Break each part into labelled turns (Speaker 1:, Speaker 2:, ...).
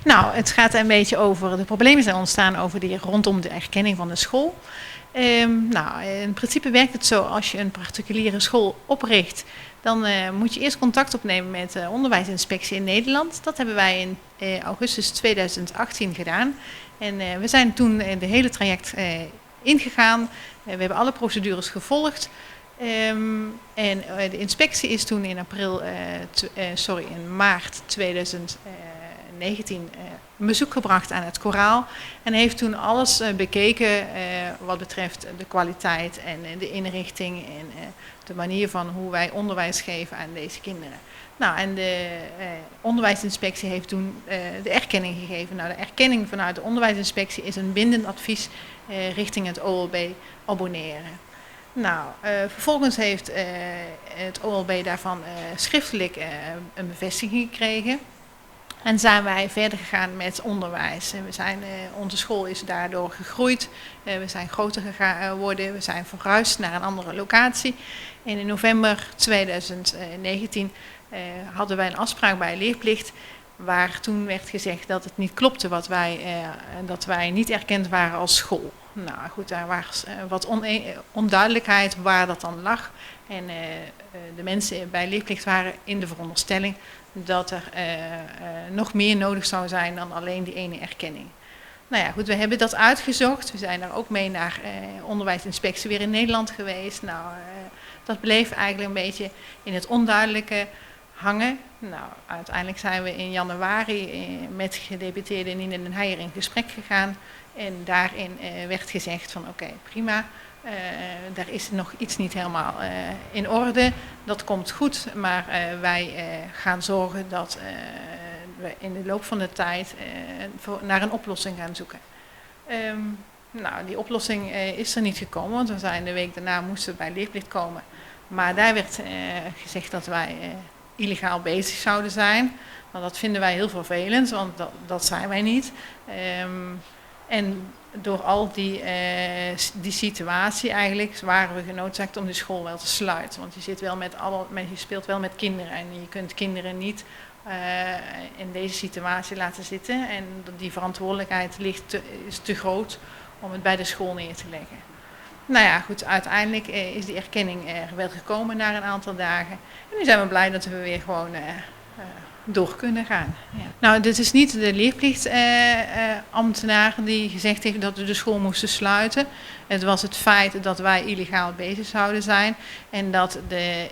Speaker 1: Nou, het gaat een beetje over de problemen zijn ontstaan rondom de erkenning van de school. Nou, in principe werkt het zo, als je een particuliere school opricht, dan moet je eerst contact opnemen met de onderwijsinspectie in Nederland. Dat hebben wij in augustus 2018 gedaan. En we zijn toen de hele traject ingegaan. We hebben alle procedures gevolgd. En de inspectie is toen in maart 2019 een bezoek gebracht aan het koraal en heeft toen alles bekeken wat betreft de kwaliteit en de inrichting en de manier van hoe wij onderwijs geven aan deze kinderen. Nou, en de onderwijsinspectie heeft toen de erkenning gegeven. Nou, de erkenning vanuit de onderwijsinspectie is een bindend advies richting het OLB abonneren. Nou, vervolgens heeft het OLB daarvan schriftelijk een bevestiging gekregen. En zijn wij verder gegaan met onderwijs. Onze school is daardoor gegroeid. We zijn groter geworden. We zijn verhuisd naar een andere locatie. En in november 2019 hadden wij een afspraak bij Leerplicht. Waar toen werd gezegd dat het niet klopte dat wij niet erkend waren als school. Nou goed, daar was wat onduidelijkheid waar dat dan lag. En de mensen bij Leerplicht waren in de veronderstelling dat er nog meer nodig zou zijn dan alleen die ene erkenning. Nou ja, goed, we hebben dat uitgezocht. We zijn daar ook mee naar onderwijsinspectie weer in Nederland geweest. Nou, dat bleef eigenlijk een beetje in het onduidelijke hangen. Nou, uiteindelijk zijn we in januari met gedeputeerde Nina Den Heijer in gesprek gegaan. En daarin werd gezegd van oké, prima. Daar is nog iets niet helemaal in orde. Dat komt goed, maar wij gaan zorgen dat we in de loop van de tijd naar een oplossing gaan zoeken. Nou, die oplossing is er niet gekomen, want we zijn de week daarna moesten we bij Leerplicht komen. Maar daar werd gezegd dat wij illegaal bezig zouden zijn. Nou, dat vinden wij heel vervelend, want dat zijn wij niet. En door al die situatie eigenlijk waren we genoodzaakt om de school wel te sluiten. Want je speelt wel met kinderen en je kunt kinderen niet in deze situatie laten zitten. En die verantwoordelijkheid is te groot om het bij de school neer te leggen. Nou ja, goed, uiteindelijk is die erkenning er wel gekomen na een aantal dagen. En nu zijn we blij dat we weer gewoon door kunnen gaan. Ja. Nou, dit is niet de leerplichtambtenaar die gezegd heeft dat we de school moesten sluiten. Het was het feit dat wij illegaal bezig zouden zijn en dat de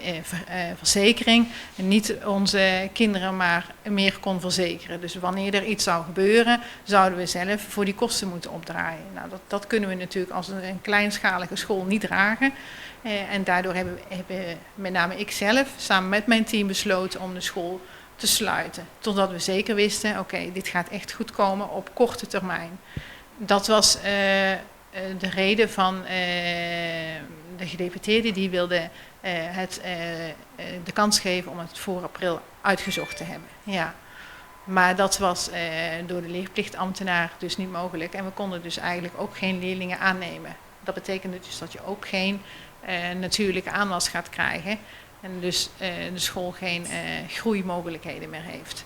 Speaker 1: verzekering niet onze kinderen maar meer kon verzekeren. Dus wanneer er iets zou gebeuren, zouden we zelf voor die kosten moeten opdraaien. Nou, dat kunnen we natuurlijk als een kleinschalige school niet dragen. En daardoor hebben met name ik zelf samen met mijn team besloten om de school te sluiten. Totdat we zeker wisten, oké, dit gaat echt goed komen op korte termijn. Dat was de reden van de gedeputeerde, die wilde de kans geven om het voor april uitgezocht te hebben. Ja. Maar dat was door de leerplichtambtenaar dus niet mogelijk. En we konden dus eigenlijk ook geen leerlingen aannemen. Dat betekende dus dat je ook geen natuurlijke aanwas gaat krijgen. En dus de school geen groeimogelijkheden meer heeft.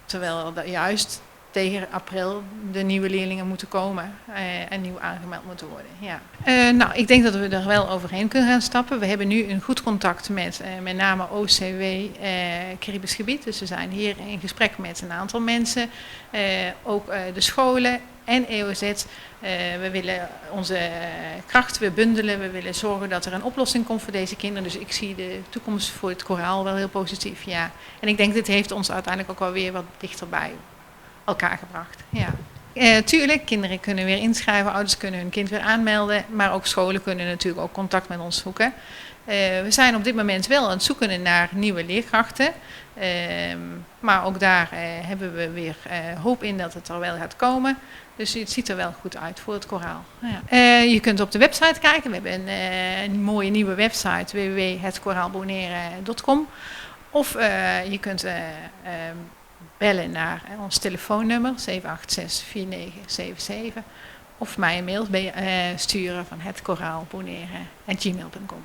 Speaker 1: Terwijl juist tegen april de nieuwe leerlingen moeten komen en nieuw aangemeld moeten worden. Ja. Nou, ik denk dat we er wel overheen kunnen gaan stappen. We hebben nu een goed contact met name OCW Caribisch Gebied. Dus we zijn hier in gesprek met een aantal mensen. Ook de scholen en EOZ. We willen onze krachten weer bundelen. We willen zorgen dat er een oplossing komt voor deze kinderen. Dus ik zie de toekomst voor het koraal wel heel positief. Ja. En ik denk dit heeft ons uiteindelijk ook wel weer wat dichter bij elkaar gebracht. Ja. Tuurlijk, kinderen kunnen weer inschrijven, ouders kunnen hun kind weer aanmelden. Maar ook scholen kunnen natuurlijk ook contact met ons zoeken. We zijn op dit moment wel aan het zoeken naar nieuwe leerkrachten. Maar ook daar hebben we weer hoop in dat het er wel gaat komen. Dus het ziet er wel goed uit voor het koraal. Ja. Je kunt op de website kijken. We hebben een mooie nieuwe website, www.hetkoraalboneren.com. Of je kunt bellen naar ons telefoonnummer 786-4977. Of mij een mail sturen van hetkoraalboneren@gmail.com.